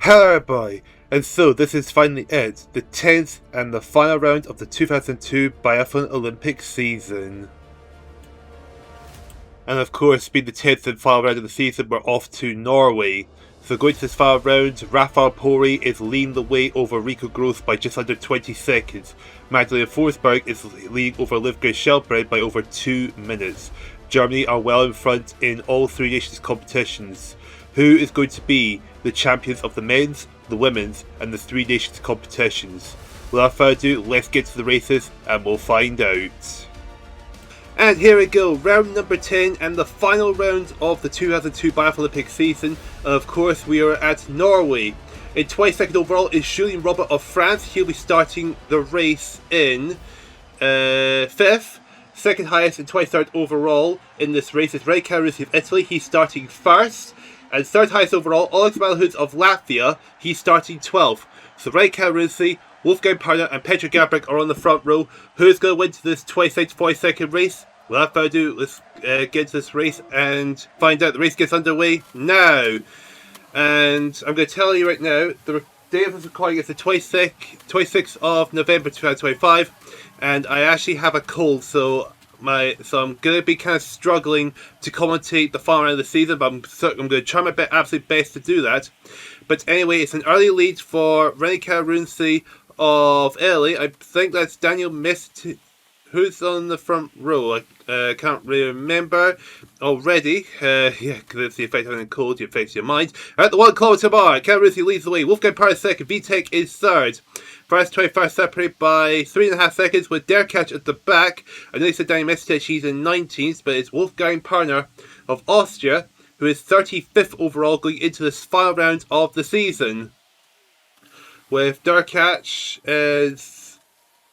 Hello everybody, and so this is finally it, the 10th and the final round of the 2002 Biathlon Olympic season. And of course, being the 10th and final round of the season, we're off to Norway. So going to this final round, Raphael Poiree is leading the way over Rico Gross by just under 20 seconds. Magdalena Forsberg is leading over Livgren Shelbred by over 2 minutes. Germany are well in front in all three nations competitions. Who is going to be the champions of the men's, the women's and the three nations competitions? Without further ado, let's get to the races and we'll find out. And here we go, round number 10 and the final round of the 2002 Biathlon Olympic season. Of course, we are at Norway. In 22nd overall is Julien Robert of France. He'll be starting the race in 5th. Second highest and 23rd overall in this race is Raphael Poiree of Italy. He's starting 1st. And third highest overall, Alex Malahoods of Latvia. He's starting 12th. So Raphael Poiree, Wolfgang Parner and Petr Gabrick are on the front row. Who's going to win to this 22nd to 42nd race? Without further ado, let's get to this race and find out. The race gets underway now. And I'm going to tell you right now, the day of this recording is the 26th of November 2025. And I actually have a cold, so I'm going to be kind of struggling to commentate the final round of the season, but I'm going to try my absolute best to do that. But anyway, it's an early lead for Raphael Poiree of Italy. I think that's Daniel Mist. Who's on the front row? I can't really remember already. Yeah, because it's the effect of having a cold, it affects your mind. At the 1 kilometre mark, Poiree leads the way. Wolfgang Parner second, Vitek is third. First 21st separated by 3.5 seconds with Derkach at the back. I know you said Daniel Mestich, he's in 19th, but it's Wolfgang Parner of Austria, who is 35th overall going into this final round of the season. With Derkach is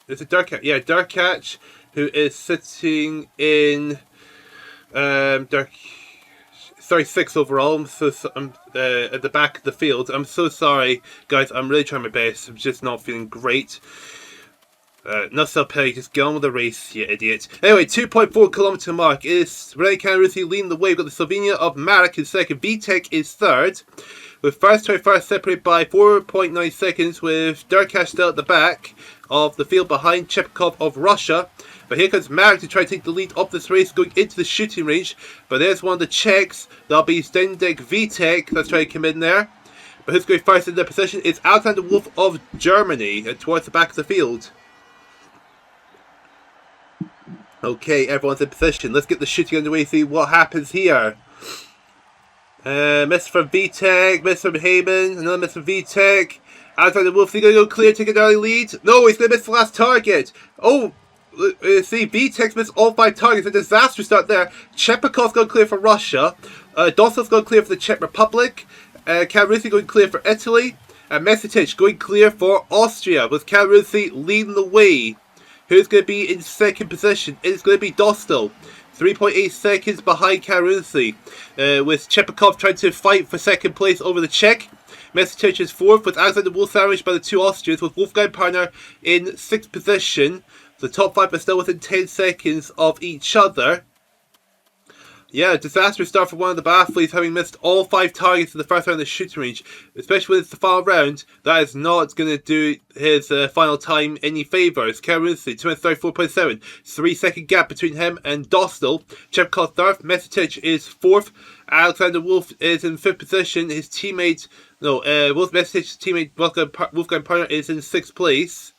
it Derkach? Yeah, Derkach, who is sitting in 36 overall. I'm at the back of the field. I'm so sorry, guys. I'm really trying my best. I'm just not feeling great. Not so petty. Just get on with the race, you idiot. Anyway, 2.4 kilometre mark is Raphael Poiree leading the way. We've got the Slovenia of Marek in second. Vitek is third. With first 21st separated by 4.9 seconds, with Derkach still at the back of the field behind Chepkov of Russia. But here comes Marek to try to take the lead of this race going into the shooting range. But there's one of the Czechs. That'll be Zdeněk Vitek. Let's try to come in there. But who's going first in their position is Alexander Wolf of Germany towards the back of the field. Okay, everyone's in position. Let's get the shooting underway, see what happens here. Miss from Vitek, miss from Heyman, another miss from Vitek. Alexander Wolf, is he going to go clear, take an early lead? No, he's going to miss the last target. Oh, see, Vitek's missed all 5 targets. A disastrous start there. Chepakov's going clear for Russia. Dostal's going clear for the Czech Republic. Poiree going clear for Italy. And Mesitic going clear for Austria, with Poiree leading the way. Who's going to be in second position? It's going to be Dostal. 3.8 seconds behind Poiree, with Chepkov trying to fight for second place over the Czech. Mesitic is 4th, with Alexander Wolf sandwiched by the 2 Austrians, with Wolfgang Parner in 6th position. The top 5 are still within 10 seconds of each other. Yeah, disastrous start for one of the biathletes, having missed all 5 targets in the first round of the shooting range. Especially when it's the final round, that is not going to do his final time any favours. Poiree, 234.7. 3-second gap between him and Dostal. Chepkov 3rd, Mesitic is 4th. Alexander Wolf is in 5th position. His teammate, Mesic's teammate Wolfgang Parner is in 6th place.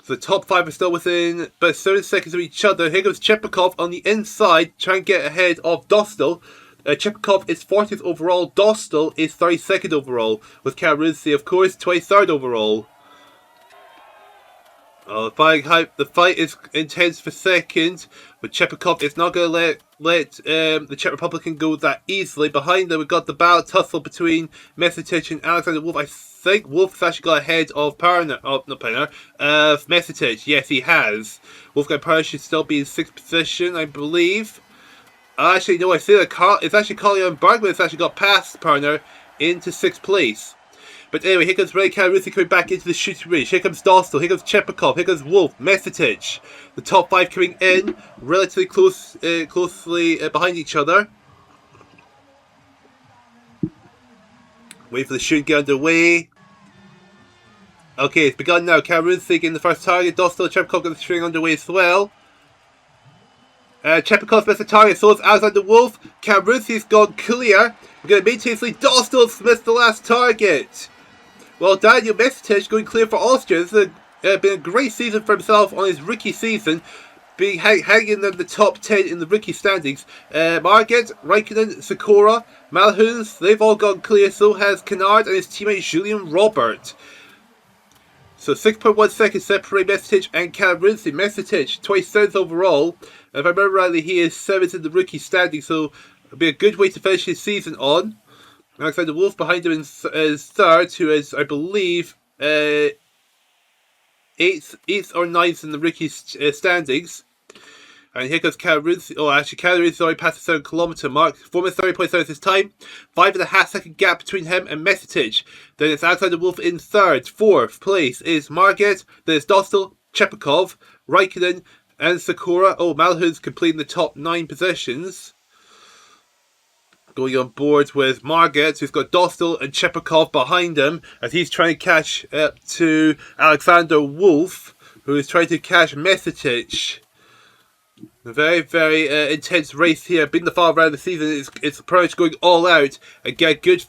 The top 5 are still within about 7 seconds of each other. Here goes Chepkov on the inside, trying to get ahead of Dostal. Chepkov is 40th overall. Dostal is 32nd overall, with Poiree, of course, 23rd overall. The fight is intense for second, but Chepkov is not going to let the Czech Republican go that easily. Behind them, we've got the battle tussle between Mesitic and Alexander Wolf. I think Wolf's actually got ahead of Mesitic. Yes, he has. Wolfgang Parner should still be in 6th position, I believe. Actually, no, I see that it's actually Colin Bergman that's actually got past Parner into 6th place. But anyway, here comes Raphael Poiree coming back into the shooting range. Here comes Dostal, here comes Chepkov, here comes Wolf, Mesitic. The top 5 coming in relatively closely behind each other. Wait for the shoot to get underway. Okay, it's begun now. Cameroon's taking the first target. Dostal and Chepkov got the string underway as well. Chepkov's missed the target, so it's Alexander Wolf. Cameroon's gone clear. We're going to maintain his lead. Dostal's missed the last target. Well, Daniel Mestic going clear for Austria. This has been a great season for himself on his rookie season, being hanging in the top 10 in the rookie standings. Marget, Raikkonen, Sikora, Malhuns, they've all gone clear. So has Kennard and his teammate Julian Robert. So 6.1 seconds separate Mestic and Cameroonsi. Mestic, 27th overall. If I remember rightly, he is 7th in the rookie standing, so it'll be a good way to finish his season on. Alexander Wolf behind him is 3rd, who is, I believe, 8th or 9th in the rookie standings. And here goes Cameroonsi. Oh, actually, Cameroonsi already passed the 7-kilometre mark. 4 minutes 30.7 his time. 5.5 second gap between him and Mestic. Then it's Alexander Wolf in 3rd. 4th place is Marget. Then it's Dostal, Chepkov, Raikkonen, and Sikora. Oh, Malhuns completing the top 9 positions. Going on board with Marget, who's got Dostal and Chepkov behind him as he's trying to catch up to Alexander Wolf, who is trying to catch Mestic. A very, very intense race here. Being the final round of the season, it's pretty much going all out and get a good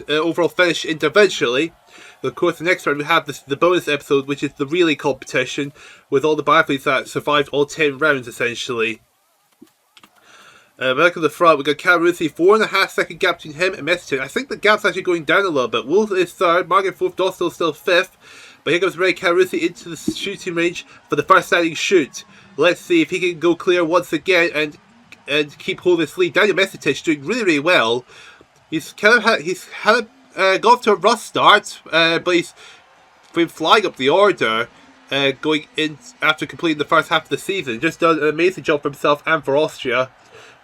overall finish eventually. Of course, the next round we have the bonus episode, which is the relay competition with all the biathletes that survived all 10 rounds essentially. Back at the front, we've got Cameroonsi, 4.5 second gap between him and Mestic. I think the gap's actually going down a little bit. Wolf is 3rd, Marget 4th, Dostal still 5th. But here comes Ray Cameroonsi into the shooting range for the first standing shoot. Let's see if he can go clear once again and keep holding his lead. Daniel Mestic doing really, really well. He's gone off to a rough start, but he's been flying up the order, going in after completing the first half of the season. Just done an amazing job for himself and for Austria,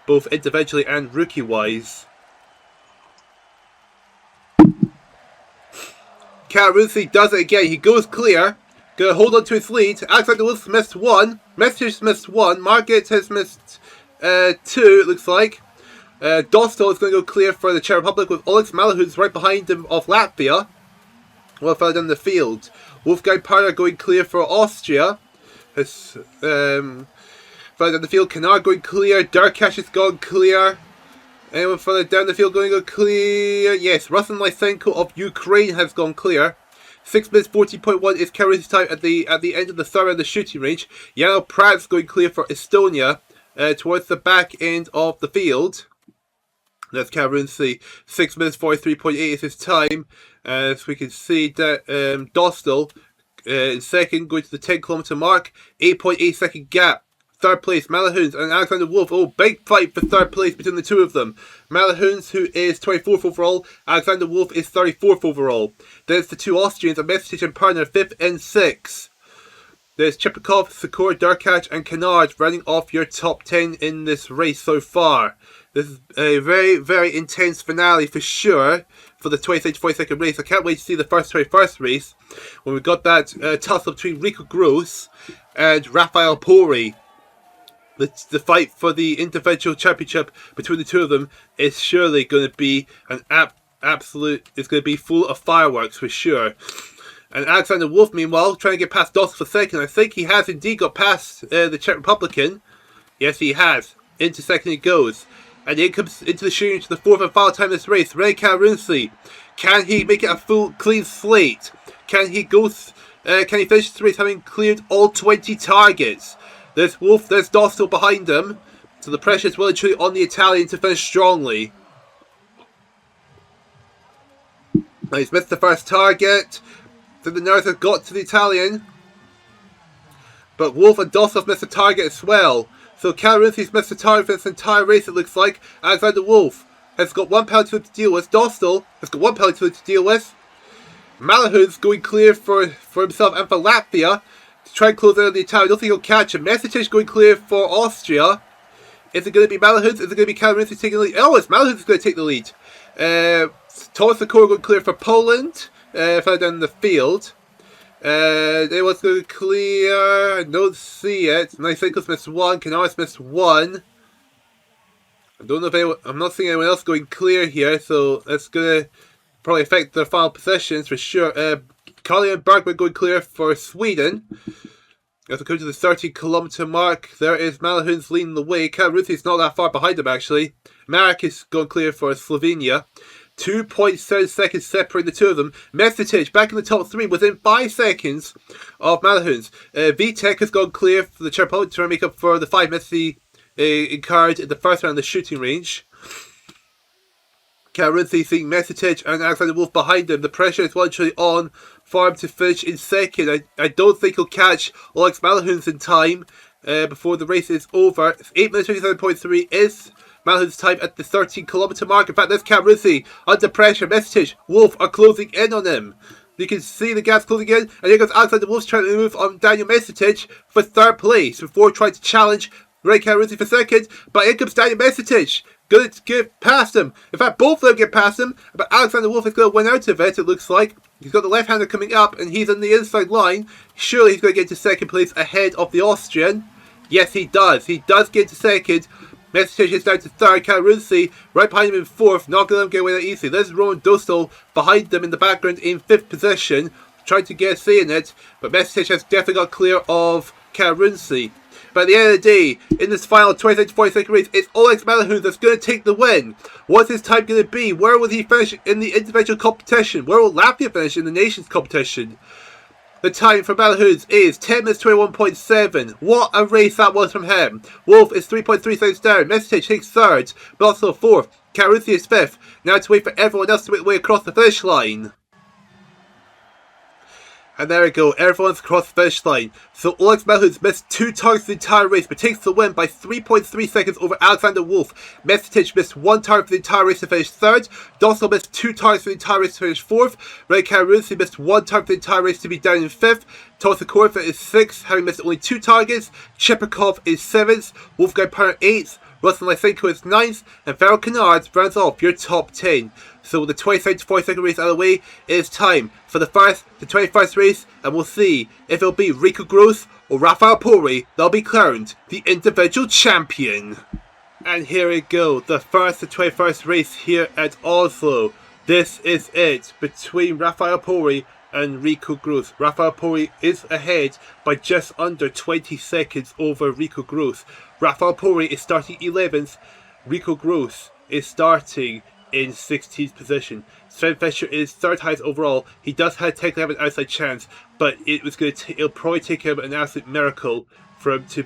both individually and rookie-wise. Cameroonsi does it again. He goes clear. Gonna hold on to his lead. Alexander Wolf missed 1. Mestic missed 1. Marget has missed 2, it looks like. Dostal is going to go clear for the Czech Republic with Olex Malhuns right behind him of Latvia. Well, further down the field. Wolfgang Parler going clear for Austria. Further down the field, Kennard going clear. Derkash has gone clear. Anyone further down the field going to go clear? Yes, Ruslan Lysenko of Ukraine has gone clear. 6 minutes 40.1 is Cameroon's time at the end of the 3rd round of the shooting range. Yano Pratt's going clear for Estonia towards the back end of the field. That's Cameroon's 6 minutes 43.8 is his time. As we can see that Dostal in 2nd, going to the 10-kilometre mark. 8.8 second gap. 3rd place, Malhuns and Alexander Wolf. Oh, big fight for 3rd place between the two of them. Malhuns, who is 24th overall. Alexander Wolf is 34th overall. There's the two Austrians, Mestic and Parner, 5th and 6th. There's Chepkov, Sikora, Derkash and Kennard running off your top 10 in this race so far. This is a very, very intense finale for sure for the 26 40-second race. I can't wait to see the first 21st race when we got that tussle between Rico Gross and Raphael Poiree. The fight for the individual championship between the two of them is surely going to be an absolute. It's going to be full of fireworks for sure. And Alexander Wolf, meanwhile, trying to get past Dostal for 2nd. I think he has indeed got past the Czech Republican. Yes, he has. Into 2nd he goes. And he comes into the shooting to the 4th and final time of this race. Ray Cameroonsi. Can he make it a full clean slate? Can he go? Can he finish this race having cleared all 20 targets? There's Wolf, there's Dostal behind him. So the pressure is well and truly on the Italian to finish strongly. Now he's missed the first target. Then the nurse has got to the Italian. But Wolf and Dostal have missed the target as well. So Cameroonsi's missed the target for this entire race, it looks like. Alexander Wolf has got 1 penalty to deal with. Dostal has got 1 penalty to deal with. Malahun's going clear for himself and for Latvia. Try and close out the Italian. I don't think he'll catch him. Mestic going clear for Austria. Is it going to be Malahun's? Is it going to be Cameroonsi taking the lead? Oh, it's Malahun's going to take the lead. Thomas Sikora going clear for Poland. Further down the field. They was going to clear. I don't see it. Lysenko's missed 1. Kennard's missed 1. I don't know if anyone, I'm not seeing anyone else going clear here, so that's going to probably affect their final positions for sure. Carly and Bergman going clear for Sweden. As we come to the 30-kilometer mark, there is Malahuns leading the way. Karuzi's not that far behind him, actually. Marek is going clear for Slovenia. 2.7 seconds separating the two of them. Mestic back in the top 3 within 5 seconds of Malahuns. Vitek has gone clear for the Czech Republic to make up for the 5 Messi incurred in the first round of the shooting range. Karuzi seeing Mestic and Alexander Wolf behind him. The pressure is literally on for him to finish in second. I don't think he'll catch Alex Malahuns in time before the race is over. 8 minutes 27.3 is Malahuns' time at the 13-kilometer mark. In fact, there's Karuzi under pressure. Mestic, Wolf are closing in on him. You can see the gaps closing in, and here goes Alexander Wolf trying to move on Daniel Mestic for 3rd place before trying to challenge Ray Karuzi for 2nd. But here comes Daniel Mestic. Going to get past him. In fact, both of them get past him, but Alexander Wolf is going to win out of it, it looks like. He's got the left-hander coming up, and he's on the inside line. Surely he's going to get to 2nd place ahead of the Austrian. Yes, he does. He does get to 2nd. Mestic is down to 3rd. Karuzi right behind him in 4th. Not going to get away that easily. There's Roman Dostal behind them in the background in 5th position, trying to get a say in it, but Mestic has definitely got clear of Karuzi. But at the end of the day, in this final 20 to 40 second race, it's Alex Malahuns that's going to take the win. What's his time going to be? Where will he finish in the individual competition? Where will Latvia finish in the nations competition? The time for Malahuns is 10 minutes 21.7. What a race that was from him. Wolf is 3.3 seconds down. Mestic takes 3rd, but also 4th. Karuzi is 5th. Now to wait for everyone else to make their way across the finish line. And there we go, everyone's across the finish line. So Alex Malahuns missed 2 targets the entire race, but takes the win by 3.3 seconds over Alexander Wolf. Mestic missed 1 target for the entire race to finish 3rd. Dostal missed 2 targets for the entire race to finish 4th. Ray Karuzi missed 1 target for the entire race to be down in 5th. Tosakorva is 6th, having missed only 2 targets. Chepikov is 7th. Wolfgang Perner 8th. Russell Lysenko is 9th. And Farrell Kennard rounds off your top 10. So with the 22nd to 42nd race out of the way, it is time for the 1st to 21st race, and we'll see if it'll be Rico Gross or Raphael Poiree that'll be crowned the individual champion. And here we go, the 1st to 21st race here at Oslo. This is it, between Raphael Poiree and Rico Gross. Raphael Poiree is ahead by just under 20 seconds over Rico Gross. Raphael Poiree is starting 11th, Rico Gross is starting in 16th position. Sven Fischer is 3rd highest overall. He does technically have an outside chance, but it'll probably take him an absolute miracle for him to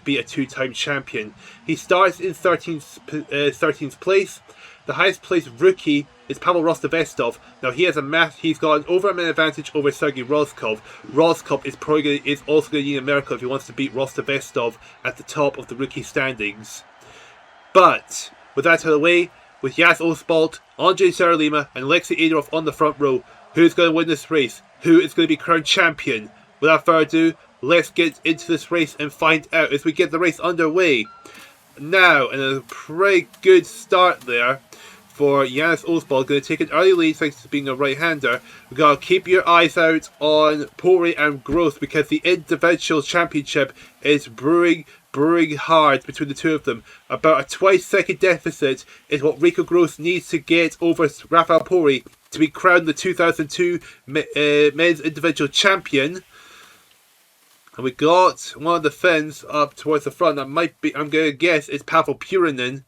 be a 2-time champion. He starts in 13th place. The highest placed rookie is Pavel Rostovestov. Now he's got an over a minute advantage over Sergei Rozkov. Rozkov is also going to need a miracle if he wants to beat Rostovestov at the top of the rookie standings. But with that out of the way, with Jas Osbolt, Andrei Saralima and Alexei Adorov on the front row, who's going to win this race? Who is going to be crowned champion? Without further ado, let's get into this race and find out as we get the race underway. Now, and a pretty good start there for Jas Osbolt, going to take an early lead thanks to being a right-hander. We've got to keep your eyes out on Poiree and Gross because the individual championship is brewing hard between the two of them. About a 20-second deficit is what Rico Gross needs to get over Raphael Poiree to be crowned the 2002 men's individual champion. And we got one of the Finns up towards the front. That might be, I'm going to guess, it's Pavel Purinen.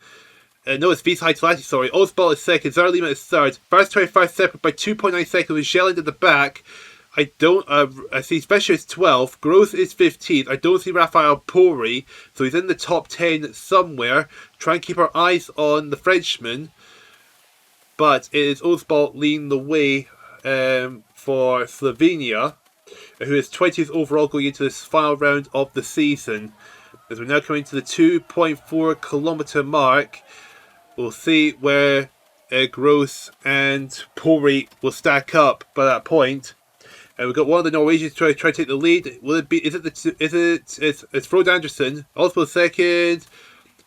No, it's Visa Hightalati, sorry. Osbolt is 2nd, Zarlima is 3rd. First 25 separate by 2.9 seconds with Schelling at the back. I see Fischer is 12th, Gross is 15th. I don't see Raphael Poiree, so he's in the top 10 somewhere. Try and keep our eyes on the Frenchman. But it is Osbolt leading the way for Slovenia, who is 20th overall going into this final round of the season. As we're now coming to the 2.4 kilometer mark, we'll see where Gross and Poiree will stack up by that point. And we've got one of the Norwegians try to take the lead. Will it be? It's Frode Anderson. Also 2nd.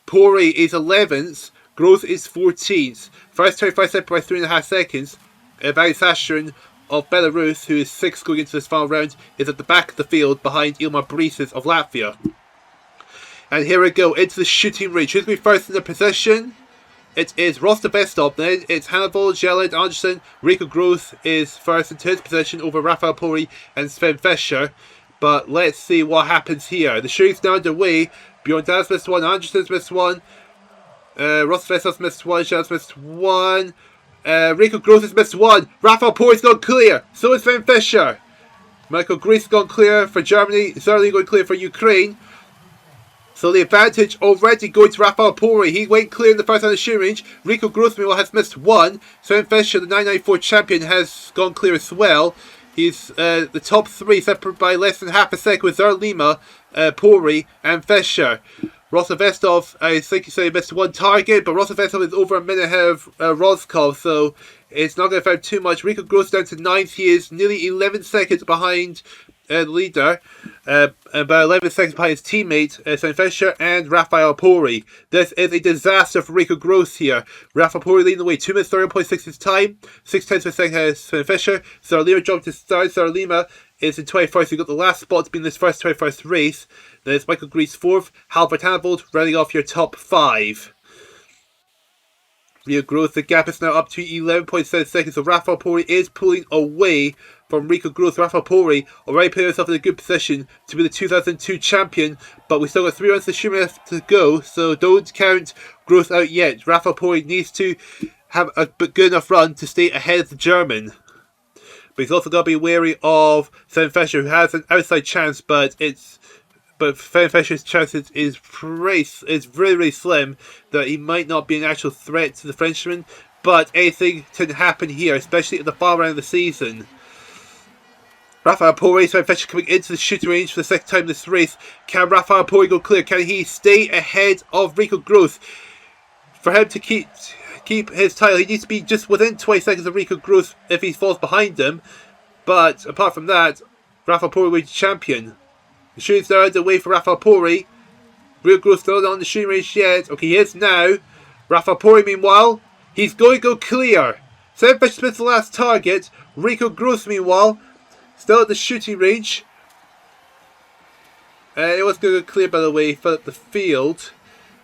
Poiree is 11th. Gross is 14th. First 25 seconds by 3.5 seconds. Vali Sashrin of Belarus, who is 6th going into this final round, is at the back of the field behind Ilmar Brises of Latvia. And here we go into the shooting range. Who's going to be first in the position? It is Rostovestov, then it's Hannibal, Jelid, Anderson. Rico Groth is first into his position over Raphael Poiree and Sven Fischer. But let's see what happens here. The shooting's now underway. Bjorn Daz missed one, Anderson's missed one. Rostovestov's missed one, Jelin's missed one. Rico Groth has missed one. Raphael Poiree's gone clear. So is Sven Fischer. Michael Greece gone clear for Germany. Zerli going clear for Ukraine. So the advantage already going to Raphael Poiree. He went clear in the first round of the shooting range. Rico Groth has missed one. Sven Fischer, the 994 champion, has gone clear as well. He's the top three, separated by less than half a second with Zerlima, Poiree and Fischer. Rostovestov, I think he said he missed one target, but Rostovestov is over a minute ahead of Roskov, so it's not going to affect too much. Rico Groth down to 9th. He is nearly 11 seconds behind the leader, about 11 seconds behind his teammate, Sven Fischer and Raphael Poiree. This is a disaster for Rico Groth here. Raphael Poiree leading the way, 2 minutes 30.6 his time, 6 tenths of a second ahead of Sven Fischer. Zerlima jumped to third. Zerlima is in 21st. He got the last spot to be in this first 21st race. Then it's Michael Greece 4th, Halvard Hannibal rounding off your top 5. Rico Groth, the gap is now up to 11.7 seconds, so Raphael Poiree is pulling away from Rico Groth. Raphael Poiree already put himself in a good position to be the 2002 champion, but we still got 3 rounds of shooting left to go, so don't count Groth out yet. Raphael Poiree needs to have a good enough run to stay ahead of the German. But he's also got to be wary of Sven Fischer, who has an outside chance, but Sven Fischer's chances is really slim that he might not be an actual threat to the Frenchman. But anything can happen here, especially at the final round of the season. Raphael Poiree, Sven Fischer coming into the shooting range for the second time this race. Can Raphael Poiree go clear? Can he stay ahead of Rico Groth? For him to keep his title, he needs to be just within 20 seconds of Rico Groth if he falls behind him. But apart from that, Raphael Poiree will be champion. The shooting's now underway for Raphael Poiree. Rico Groth still not on the shooting range yet. Okay, he is now. Raphael Poiree, meanwhile, he's going to go clear. Sven Fischer Smith's the last target. Rico Groth, meanwhile, still at the shooting range. It was going to go clear, by the way, for the field.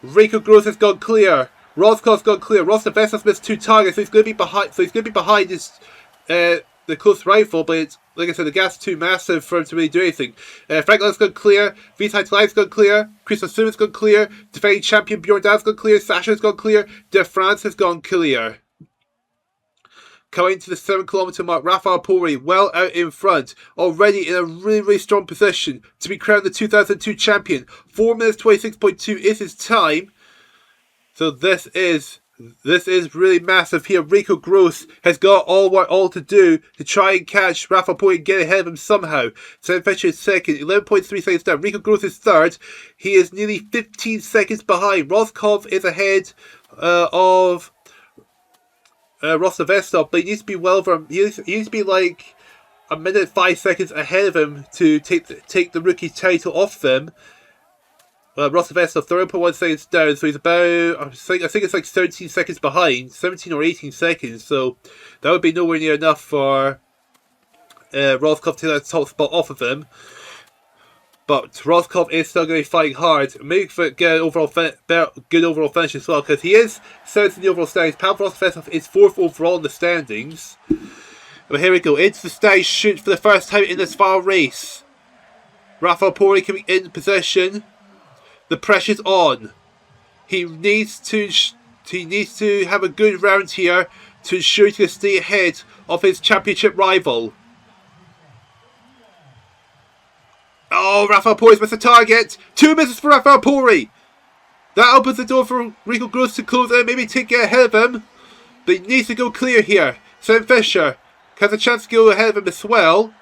Rico Groth has gone clear. Roskov's gone clear. Rostovestov missed 2 targets, so he's going to be behind. So he's going to be behind his the close rifle, but it's, like I said, the gap's too massive for him to really do anything. Franklin's gone clear. Vitaly Tlaiv's gone clear. Christoph Suman's gone clear. Defending champion Bjorn Dan's gone clear. Sasha's gone clear. De France has gone clear. Coming to the 7 kilometre mark, Raphael Poiree well out in front, already in a really strong position to be crowned the 2002 champion. 4 minutes 26.2 is his time. So this is really massive here. Rico Groth has got all to do to try and catch Raphael Poiree and get ahead of him somehow. Sven Fischer is second, 11.3 seconds down. Rico Groth is third. He is nearly 15 seconds behind. Roskov is ahead of Rostovestov, but he needs to be well over him. He needs to be like a minute 5 seconds ahead of him to take the rookie title off them. Rostovestov 30.1 seconds down, so he's about, I think it's like 13 seconds behind, 17 or 18 seconds, so that would be nowhere near enough for Roskov to take that top spot off of him. But Roskov is still going to be fighting hard, maybe for good overall finish as well, because he is 7th in the overall standings. Pavel Rostovestov is 4th overall in the standings. But here we go, into the stage shoot for the first time in this final race. Raphael Poiree coming in position. The pressure's on. He needs to have a good round here to ensure he can stay ahead of his championship rival. Oh, Raphael Poiree's missed a target. 2 misses for Raphael Poiree. That opens the door for Rico Groth to close it, maybe to get ahead of him. But he needs to go clear here. Sven Fischer has a chance to go ahead of him as well.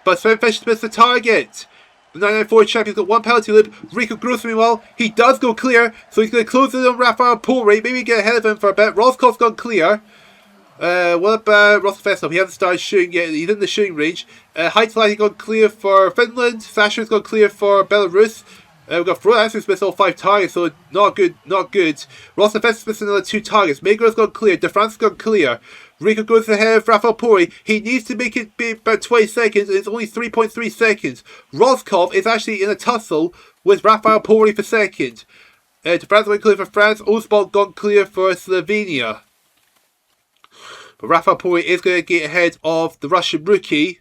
But Sven Fischer missed the target. The 994 champion's got 1 penalty loop. Rico Groth, meanwhile, he does go clear, so he's going to close it on Raphael Poiree, maybe get ahead of him for a bit. Roskov's gone clear. What about Rostovestov? He hasn't started shooting yet. He's in the shooting range. Heitelainen gone clear for Finland. Sasha's gone clear for Belarus. We've got Frodas who's missed all 5 targets, so not good. Rostovestov missed another 2 targets. Magro's gone clear. De France has gone clear. Rico goes ahead of Raphael Poiree. He needs to make it be about 20 seconds, and it's only 3.3 seconds. Roskov is actually in a tussle with Raphael Poiree for second. to France went clear for France. Oswald gone clear for Slovenia. But Raphael Poiree is going to get ahead of the Russian rookie.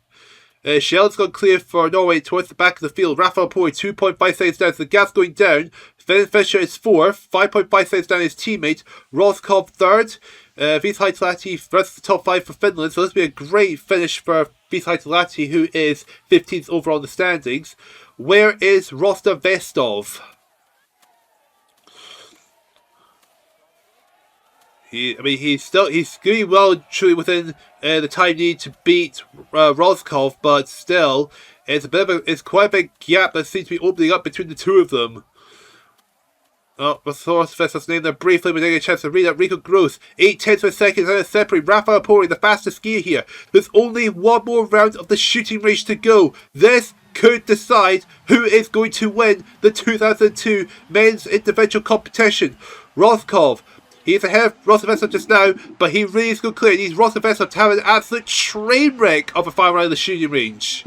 Shell's gone clear for Norway towards the back of the field. Raphael Poiree 2.5 seconds down. So the gap's going down. Sven Fischer is 4th. 5.5 seconds down his teammate. Roskov 3rd. Vihaitalahti versus the top 5 for Finland. So this will be a great finish for Vihaitalahti, who is 15th overall in the standings. Where is Rostov Vestov? He's doing well, truly within the time needed to beat Roskov, but still, it's quite a big gap that seems to be opening up between the two of them. Oh, Rostov's name there briefly, but getting a chance to read out. Rico Gross, 8/10 of a second out of separate. Raphael Poiree, the fastest skier here. There's only one more round of the shooting range to go. This could decide who is going to win the 2002 men's individual competition. Roskov. He's ahead of Rostovesov just now, but he really is going clear. He needs Rostovesov to have an absolute train wreck of a final round of the shooting range.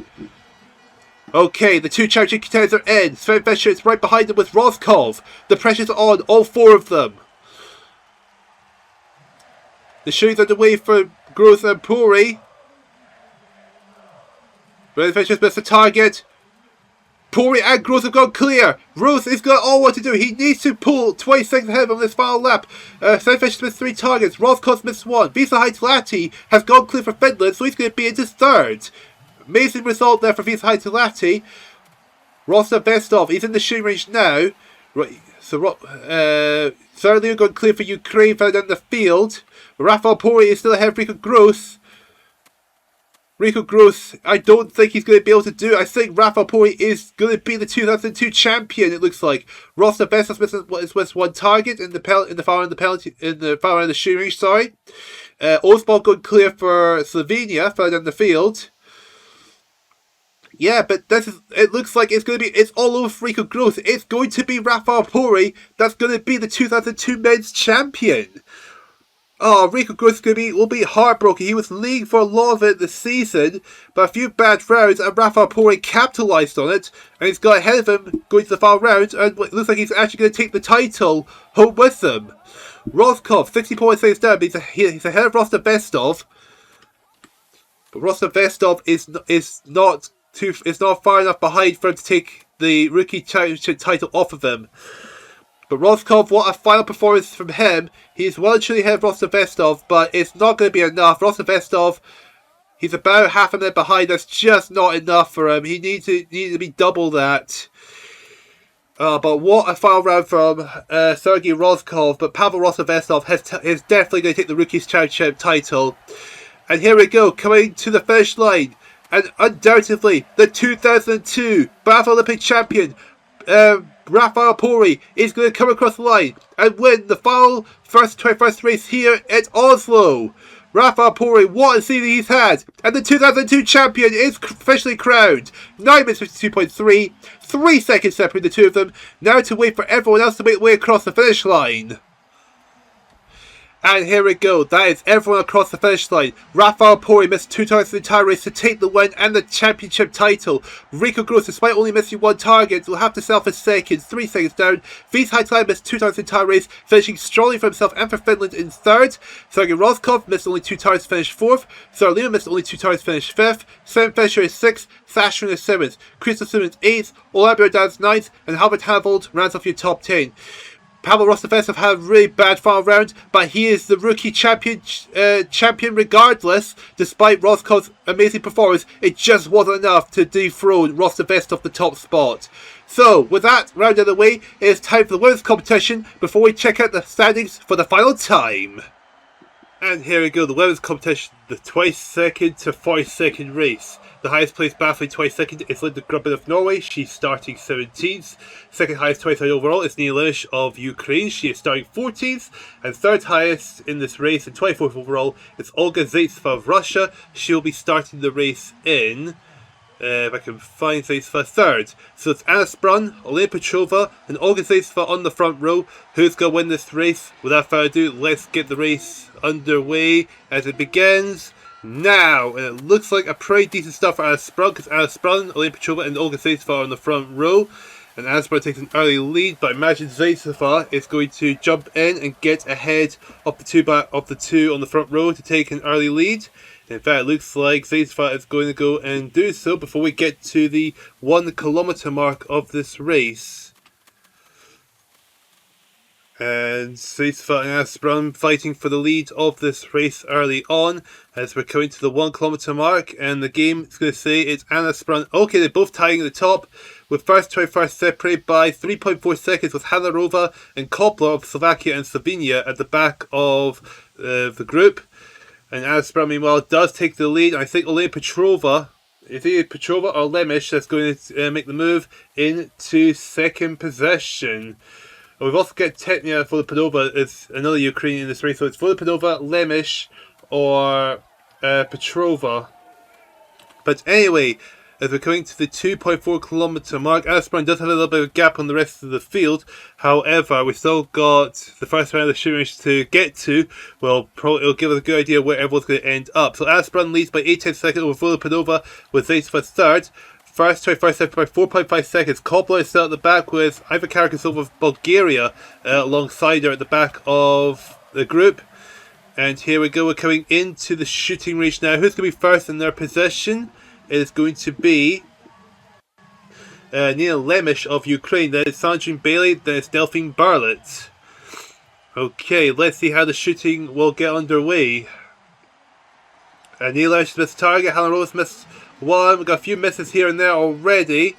Okay, the two championship contenders are in. Sven Fischer is right behind him with Roskov. The pressure's on, all 4 of them. The shooting's underway for Gross and Poiree. Sven Fischer's missed the target. Poiree and Gross have gone clear. Gross is got all what to do. He needs to pull 20 seconds ahead on this final lap. Sven Fischer's missed 3 targets. Roskov's missed 1. Vihaitalahti has gone clear for Finland, so he's going to be into 3rd. Amazing result there for Vihaitalahti. Rostov Vestov, he's in the shooting range now. Right, so thirdly, we've gone clear for Ukraine further down the field. Raphael Poiree is still ahead of Rico Gross. Rico Gross, I don't think he's going to be able to do it. I think Raphael Poiree is going to be the 2002 champion, it looks like. Rostov Vestov's missed 1 target in the final round of the shooting range, sorry. Oswald going clear for Slovenia further down the field. Yeah, but it looks like it's all over for Rico Gross. It's going to be Raphael Poiree that's going to be the 2002 men's champion. Oh, Rico Gross will be heartbroken. He was leading for a lot of it this season, but a few bad rounds, and Raphael Poiree capitalised on it, and he's got ahead of him going to the final round, and it looks like he's actually going to take the title home with him. Roskov, 60 points saves down, but he's ahead of Rostov Vestov, but Rostov Vestov is not far enough behind for him to take the rookie championship title off of him. But Roskov, what a final performance from him. He's well and truly ahead of Rostov Vestov, but it's not going to be enough. Rostov Vestov, he's about half a minute behind. That's just not enough for him. He needs to be double that. But what a final round from Sergei Roskov. But Pavel Rostov Vestov is definitely going to take the Rookies Championship title. And here we go, coming to the finish line. And undoubtedly, the 2002 Biathlon Olympic champion, Raphael Poiree, is going to come across the line and win the final 21st race here at Oslo. Raphael Poiree, what a season he's had, and the 2002 champion is officially crowned. 9 minutes 52.3, 3 seconds separating the two of them. Now to wait for everyone else to make their way across the finish line. And here we go, that is everyone across the finish line. Raphael Poiree missed 2 targets in the entire race to take the win and the championship title. Rico Gross, despite only missing 1 target, will have to settle for second, 3 seconds down. Vihaitalahti missed 2 targets in the entire race, finishing strongly for himself and for Finland in 3rd. Sergei Roskov missed only 2 targets, finished 4th. Sarlina missed only 2 targets, finished 5th. Sven Fischer is 6th. Sasha is 7th. Christoph Simmons 8th. Olav Björdan's 9th. And Halvard Havold rounds off your top 10. Pavel Rostovesov had a really bad final round, but he is the rookie champion regardless. Despite Roskov's amazing performance, it just wasn't enough to dethrone Rostovesov the top spot. So, with that round out of the way, it is time for the women's competition before we check out the standings for the final time. And here we go, the women's competition, the 22nd to 42nd race. The highest placed biathlete 22nd is Linda Grubben of Norway. She's starting 17th. Second highest 23rd overall is Nia Linish of Ukraine. She is starting 14th. And third highest in this race and 24th overall is Olga Zaitseva of Russia. She'll be starting the race in, if I can find Zaitseva, 3rd. So it's Anna Sprun, Olena Petrova, and Olga Zaitseva on the front row. Who's going to win this race? Without further ado, let's get the race underway as it begins now. And it looks like a pretty decent start for Anna Sprun, because Anna Sprun, Olena Petrova, and Olga Zaitseva are on the front row. And Asbjørn takes an early lead, but I imagine Zaitsev is going to jump in and get ahead of the two on the front row to take an early lead. In fact, it looks like Zaitsev is going to go and do so before we get to the 1 kilometer mark of this race. And Zaitsev and Asbjørn fighting for the lead of this race early on as we're coming to the 1 kilometer mark, and the game is going to say it's Asbjørn. Okay, they're both tying at the top, with first 21st separated by 3.4 seconds, with Hanarova and Kopler of Slovakia and Slovenia at the back of the group. And Asbjørn, meanwhile, does take the lead. I think Olena Petrova, is it Petrova or Lemish that's going to make the move into second position. We've also got Tetnia Volodyanova is another Ukrainian in this race, so it's Volodyanova, Lemish, or Petrova. But anyway, as we're coming to the 2.4 kilometer mark, Asbjørn does have a little bit of a gap on the rest of the field. However, we've still got the first round of the shooting range to get to. Well, it'll give us a good idea where everyone's going to end up. So Asbjørn leads by 8 seconds over Volodyanova, with Zaitsev third. First 21st second by 4.5 seconds. Kopler is still at the back with Iva Karakasova of Bulgaria alongside her at the back of the group. And here we go, we're coming into the shooting range now. Who's going to be first in their position? It is going to be Nina Lemish of Ukraine. Then it's Sandrine Bailey, then it's Delphine Barlett. Okay, let's see how the shooting will get underway. Nina Lemish missed target, Helen Rose missed one. We've got a few misses here and there already.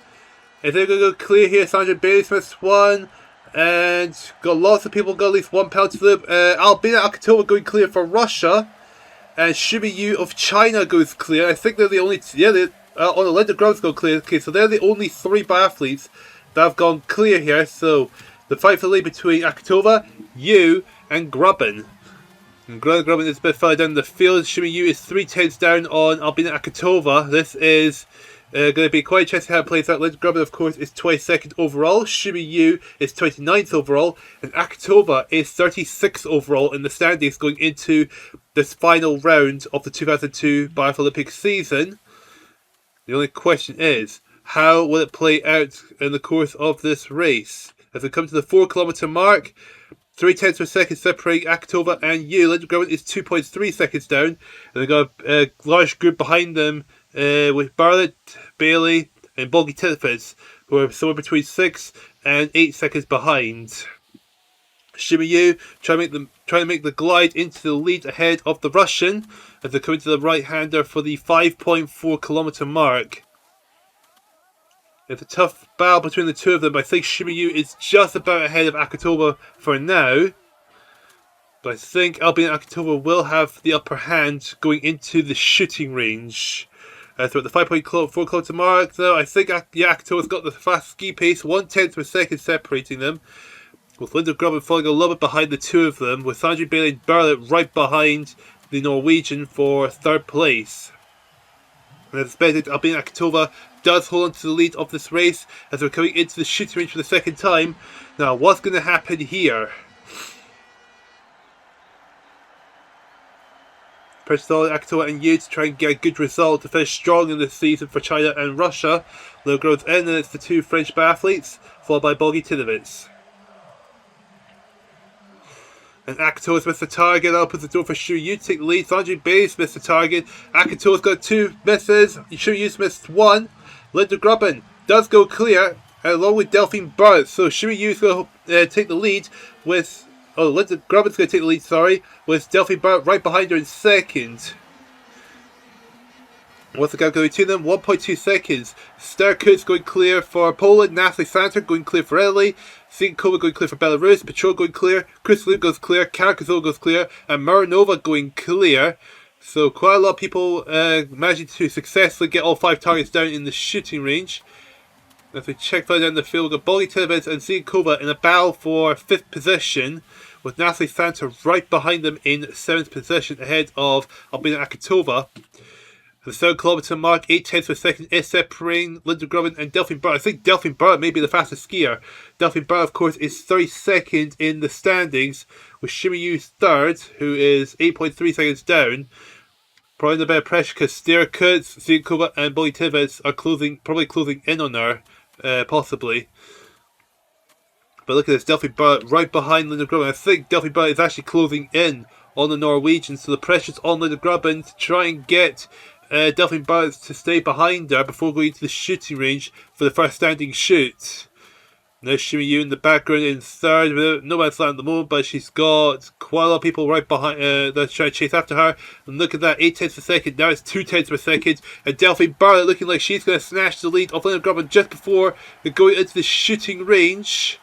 If they're going to go clear here, Sandrine Bailey missed one. And got lots of people got at least one penalty flip. Albina Akatova going clear for Russia. And Shumi Yu of China goes clear. I think they're the only... on the Linda Grubbs go clear. Okay, so they're the only 3 biathletes that have gone clear here. So the fight for the lead between Akatova, Yu, and Grubbin. And Grubbin is a bit further down the field. Shumi Yu is 3/10 down on Albina Akatova. This is going to be quite interesting how it plays out. Linda Grubbin, of course, is 22nd overall. Shumi Yu is 29th overall. And Akatova is 36th overall in the standings going into this final round of the 2002 Biathlon Olympic season. The only question is, how will it play out in the course of this race? As we come to the 4 kilometer mark, 0.3 per second separating Akatova and Yu. Linda Grubbin is 2.3 seconds down. And they've got a large group behind them with Barlett, Bailey, and Bogi Titvitz, who are somewhere between 6 and 8 seconds behind. Shumi Yu trying to make the glide into the lead ahead of the Russian as they're coming to the right-hander for the 5.4 kilometer mark. It's a tough battle between the two of them, but I think Shumi Yu is just about ahead of Akatova for now. But I think Albina Akatova will have the upper hand going into the shooting range. So at the 5.4 kilometer mark, though, I think Akatova's got the fast ski pace, 0.1 per second separating them. With Linda Grubbin falling a little bit behind the two of them, with Sandrine Bailey and Barlett right behind the Norwegian for third place. And as expected, Albina Akatova does hold on to the lead of this race as we're coming into the shooting range for the second time. Now, what's going to happen here? Personally, Akatova and Yu to try and get a good result to finish strong in this season for China and Russia. Little grows in, and it's the 2 French biathletes, followed by Bogi Titovitz. And Akatova's missed the target. That opens the door for Shumi Yu to take the lead. Sandrine Bailey's missed the target. Akatova's got 2 misses. Shumi Yu's missed 1. Linda Grubbin does go clear, along with Delphine Barlett. So Shumi Yu's going to take the lead with... Oh, Linda Grubbin's going to take the lead, sorry, with Delphine Barlett right behind her in second. What's the gap going to them? 1.2 seconds. Sterkut's going clear for Poland. Natalie Santer going clear for Italy. Zinkova going clear for Belarus. Petrov going clear. Krislu goes clear. Karakazov goes clear. And Marinova going clear. So quite a lot of people managing to successfully get all 5 targets down in the shooting range. As we check further down the field, we've got Bogi Titovitz and Zinkova in a battle for 5th position, with Natalie Santer right behind them in 7th position ahead of Albina Akatova. The 3rd kilometer mark, 0.8 per second is separating Linda Grubbin and Delphine Barlett. I think Delphine Barlett may be the fastest skier. Delphine Barlett, of course, is 32nd in the standings, with Shumi Yu 3rd, who is 8.3 seconds down. Probably under a bit of pressure because Sterkutz, Zinkova and Bogi Titovitz are probably closing in on her, possibly. But look at this, Delphi Bartlett right behind Linda Grubben. I think Delphi Bartlett is actually closing in on the Norwegian, so the pressure's on Linda Grubben to try and get Delphi Bartlett to stay behind her before going to the shooting range for the first standing shoot. Now Shimi Yu in the background in third. No man's land at the moment, but she's got quite a lot of people right behind that's trying to chase after her. And look at that, 8/10 per second. Now it's 2/10 per second. And Delphi Bartlett looking like she's going to snatch the lead of Linda Grubben just before they're going into the shooting range.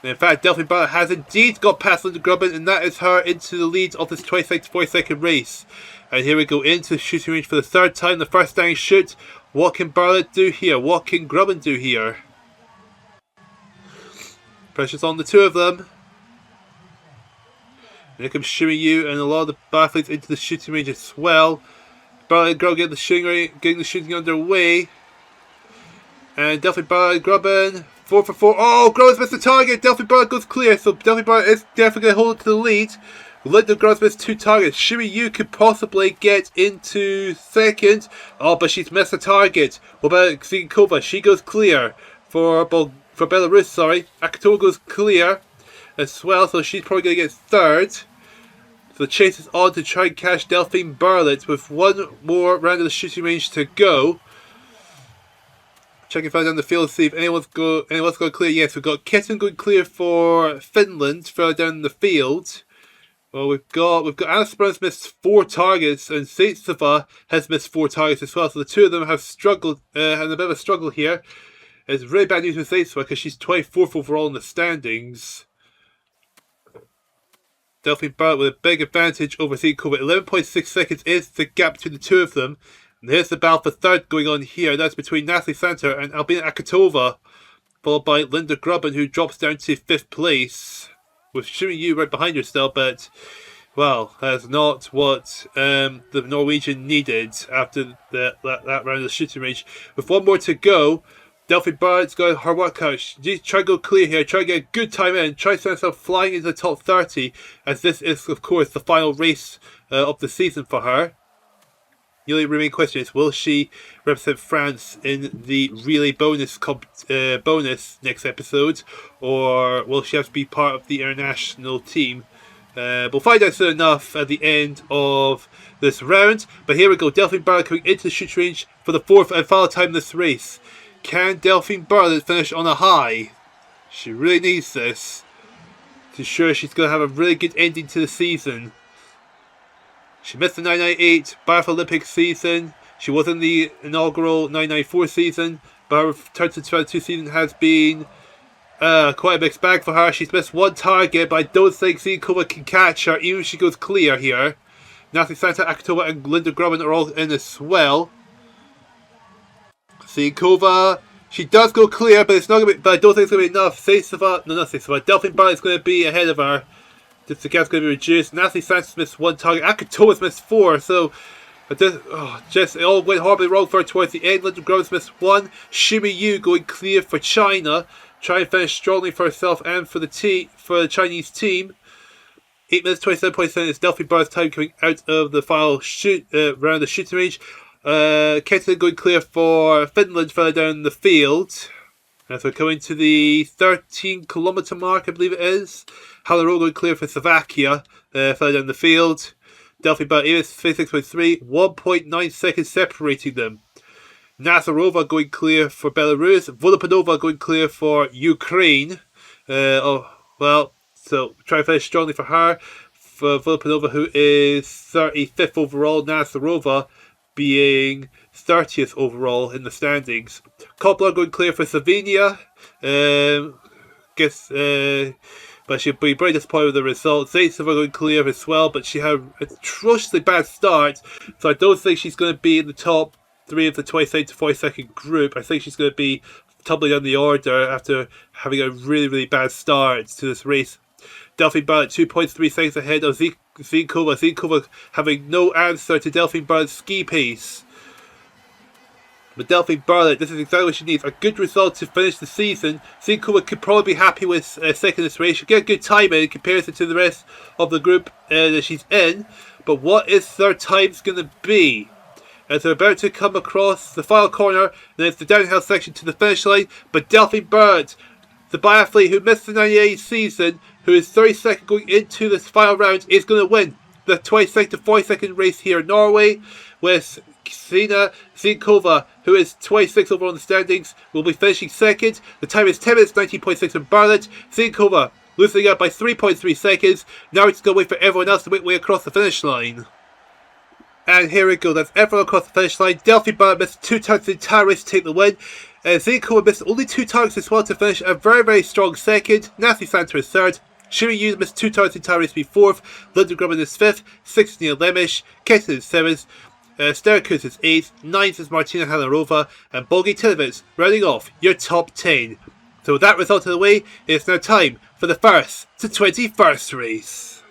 And in fact, Delphi Bartlett has indeed got past Linda Grubben, and that is her into the lead of this 26 to 40-second race. And here we go into the shooting range for the third time. The first standing shoot. What can Bartlett do here? What can Grubben do here? Pressure's on the two of them. And here comes Shimi Yu and a lot of the biathletes into the shooting range as well. Bartlett and Grubben getting the shooting underway. And Delphi Bartlett and Grubben 4 for 4. Oh, Grubben's missed the target. Delphi Bartlett goes clear, so Delphi Bartlett is definitely going to hold on to the lead. Linda Grubben's missed 2 targets. Shimi Yu could possibly get into second. Oh, but she's missed a target. What about Zikova? She goes clear for Belarus, sorry. Akatova goes clear as well, so she's probably going to get third. So the chase is on to try and catch Delphine Bartlett with one more round of the shooting range to go. Checking further down the field to see if anyone's going clear. Yes, we've got Kitten going clear for Finland further down the field. Well, we've got Anna Sprung's missed 4 targets, and Zaitseva has missed 4 targets as well. So the two of them have struggled, had a bit of a struggle here. It's really bad news with Zaitseva because she's 24th overall in the standings. Delphine Bartlett with a big advantage over Zikova. 11.6 seconds is the gap between the two of them. And here's the battle for third going on here. That's between Natalie Santer and Albina Akatova, followed by Linda Grubben, who drops down to 5th place, with Shimi Yu right behind her still, but, well, that's not what the Norwegian needed after that round of the shooting range. With one more to go, Delphine Bartlett's got her workout. She's trying to go clear here, try to get a good time in, try to send herself flying into the top 30, as this is, of course, the final race of the season for her. The only remaining question is, will she represent France in the relay bonus next episode, or will she have to be part of the international team? We'll find out soon enough at the end of this round. But here we go, Delphine Bartlett coming into the shoot range for the 4th and final time in this race. Can Delphine Bartlett finish on a high? She really needs this to ensure she's going to have a really good ending to the season. She missed the 998 Biathlon Olympic season. She was in the inaugural 994 season, but her return to the 2022 season has been quite a mixed bag for her. She's missed 1 target, but I don't think Zikova can catch her, even if she goes clear here. Natalie Santa, Akatova and Linda Grubben are all in as well. Zikova, she does go clear, but it's not gonna be, but I don't think it's going to be enough. Delphine Bartlett is going to be ahead of her. The gap's going to be reduced. Natalie Sanchez missed 1 target. Akatova's missed 4. So, it all went horribly wrong for her towards the end. Linda Grubben's missed 1. Shimi Yu going clear for China. Trying to finish strongly for herself and for the Chinese team. 8 minutes 27.7 is Delphine Bartlett's time coming out of the final round of the shooting range. Ketlin going clear for Finland further down the field. As we're coming to the 13-kilometre mark, I believe it is. Halaro going clear for Slovakia further down the field. Delphine Bartlett is 56.3, 1.9 seconds separating them. Nazarova going clear for Belarus. Volopanova going clear for Ukraine. So try to finish strongly for her. For Volopanova, who is 35th overall. Nazarova being 30th overall in the standings. Koplar going clear for Slovenia. But she'll be very disappointed with the result. Zaitseva going clear as well, but she had an atrociously bad start, so I don't think she's going to be in the top 3 of the 27 to 42nd group. I think she's going to be tumbling down the order after having a really, really bad start to this race. Delphine Bartlett 2.3 seconds ahead of Zikova. Zikova having no answer to Delphine Bartlett's ski pace. But Delphine Bartlett, this is exactly what she needs. A good result to finish the season. Zikova could probably be happy with second in this race. She'll get a good time in comparison to the rest of the group that she's in. But what is their times going to be? As they're about to come across the final corner, and it's the downhill section to the finish line. But Delphine Bartlett the biathlete who missed the 98 season, who is 32nd going into this final round, is going to win the 22nd to 42nd race here in Norway, with Ksenia Zinkova, who is 26th overall in the standings, will be finishing second. The time is 10 minutes 19.6 in Berlin. Zinkova losing out by 3.3 seconds. Now it's going to wait for everyone else to make way across the finish line. And here we go, that's everyone across the finish line. Delphi Barrett missed 2 targets the entire race to take the win. Zinkova missed only 2 targets as well to finish a very strong second. Nancy Santer is third. Shiri Yu missed 2 targets the entire race to be fourth. Linda Grumman is fifth. 6th Neil Lemish. Ketin is seventh. Sterkus is 8th, 9th is Martina Halarova, and Bogi Tilovitz rounding off your top 10. So with that result out of the way, it's now time for the first to 21st race.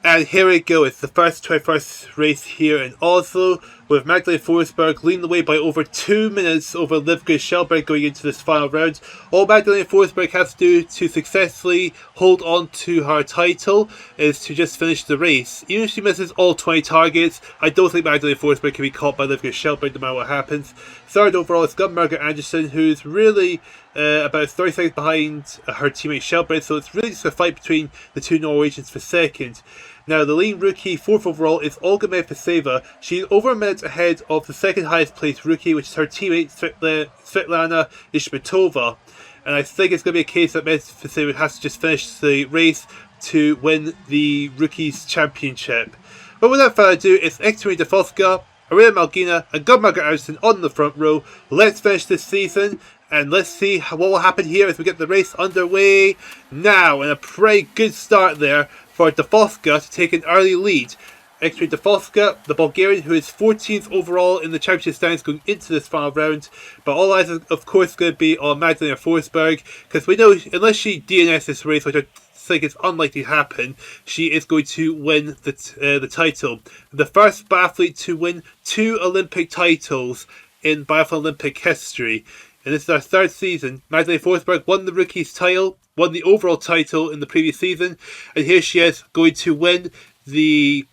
And here we go, it's the first 21st race here in Oslo, with Magdalena Forsberg leading the way by over 2 minutes over Livga Shelberg going into this final round. All Magdalena Forsberg has to do to successfully hold on to her title is to just finish the race. Even if she misses all 20 targets, I don't think Magdalena Forsberg can be caught by Livga Shelberg no matter what happens. Third overall is Gunmargaret Anderson, who's really about 30 seconds behind her teammate Shelberg, so it's really just a fight between the two Norwegians for second. Now, the leading rookie, 4th overall, is Olga Medvedeva. She's over a minute ahead of the second highest placed rookie, which is her teammate Svetlana Ishmetova. And I think it's going to be a case that Medvedeva has to just finish the race to win the Rookies Championship. But without further ado, it's Ekaterinina Defoska, Arina Malgina, and Gunmargaret Anderson on the front row. Let's finish this season, and let's see what will happen here as we get the race underway now. And a pretty good start there for Defoska to take an early lead. Ekaterinina Defoska, the Bulgarian, who is 14th overall in the championship standings going into this final round. But all eyes are, of course, going to be on Magdalena Forsberg, because we know unless she DNS this race, which I think it's unlikely to happen, she is going to win the title. The first biathlete to win 2 Olympic titles in Biathlon Olympic history. And this is our 3rd season. Magdalena Forsberg won the Rookies title, won the overall title in the previous season, and here she is going to win the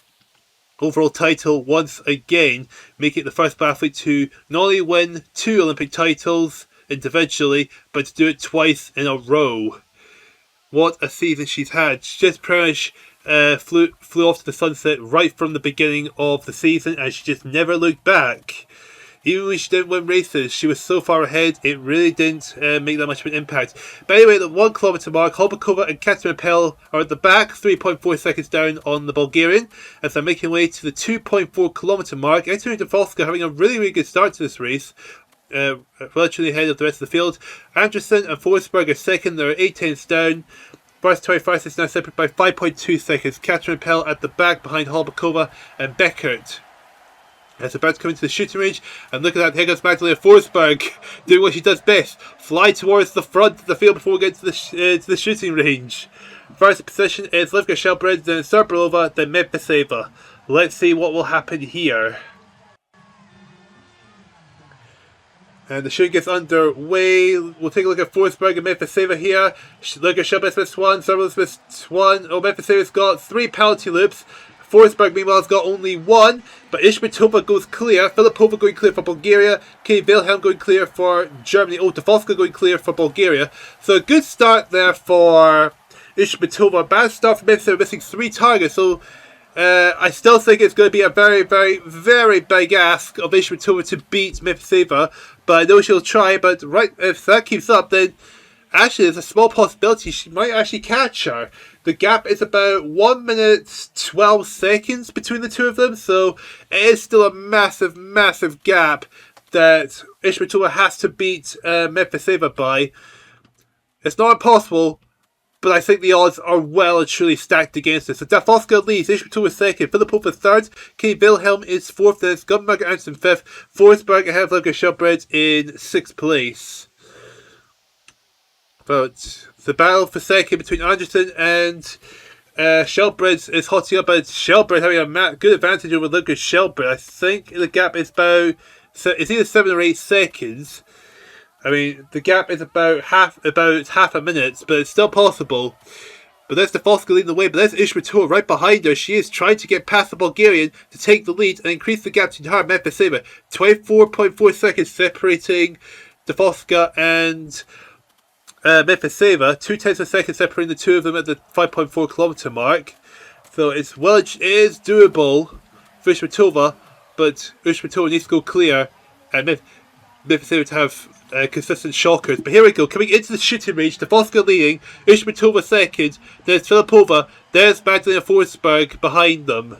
overall title once again, making it the first biathlete to not only win 2 Olympic titles individually, but to do it twice in a row. What a season she's had. She just pretty much flew off to the sunset right from the beginning of the season, and she just never looked back. Even when she didn't win races, she was so far ahead, it really didn't make that much of an impact. But anyway, at the 1 kilometre mark, Holbakova and Katarina Pell are at the back, 3.4 seconds down on the Bulgarian, as they're making way to the 2.4 kilometre mark. Ekaterinina Defoska having a really good start to this race, relatively ahead of the rest of the field. Anderson and Forsberg are second, they're 8 tenths down. First 21st is now separated by 5.2 seconds. Katarina Pell at the back behind Holbakova and Beckert. It's about to come into the shooting range, and look at that, here goes Magdalena Forsberg doing what she does best, fly towards the front of the field before we get to the shooting range. First position is Livga Shelbred, then Serbrova, then Medvedeva. Let's see what will happen here. And the shooting gets underway. We'll take a look at Forsberg and Medvedeva here. Livga Shelbred missed 1, Serbrova missed 1. Oh, Medvedeva's got 3 penalty loops. Forsberg, meanwhile, has got only 1, but Ishmetova goes clear. Filipova going clear for Bulgaria. Kay Wilhelm going clear for Germany. Oh, Defoska going clear for Bulgaria. So a good start there for Ishmetova. Bad start for Medvedeva, missing 3 targets. So I still think it's going to be a very big ask of Ishmetova to beat Medvedeva. But I know she'll try. But right, if that keeps up, then actually there's a small possibility she might actually catch her. The gap is about 1 minute 12 seconds between the two of them, so it is still a massive gap that Ishmetova has to beat Medvedeva by. It's not impossible, but I think the odds are well and truly stacked against it. So Defoska leads, Ishmetova second, Filipova third, Kay Wilhelm is fourth, then it's Gunmargaret Anderson fifth, Forsberg ahead of Livga Shelbred in 6th place. But the battle for second between Anderson and Shelbred is hotting up, but Shelbred having a good advantage over Livga Shelbred. I think the gap is it's either 7 or 8 seconds. I mean, the gap is about half a minute, but it's still possible. But there's Defoska leading the way, but there's Ishmetova right behind her. She is trying to get past the Bulgarian to take the lead and increase the gap to her Medvedeva. 24.4 seconds separating Defoska and Mefiseva, 2/10 of a second separating the two of them at the 5.4 kilometer mark. So it is doable for Ishmatova, but Ishmatova needs to go clear and Mefiseva to have consistent shockers. But here we go, coming into the shooting range, Dafoska leading, Ishmatova second, there's Filipova, there's Magdalena Forsberg behind them.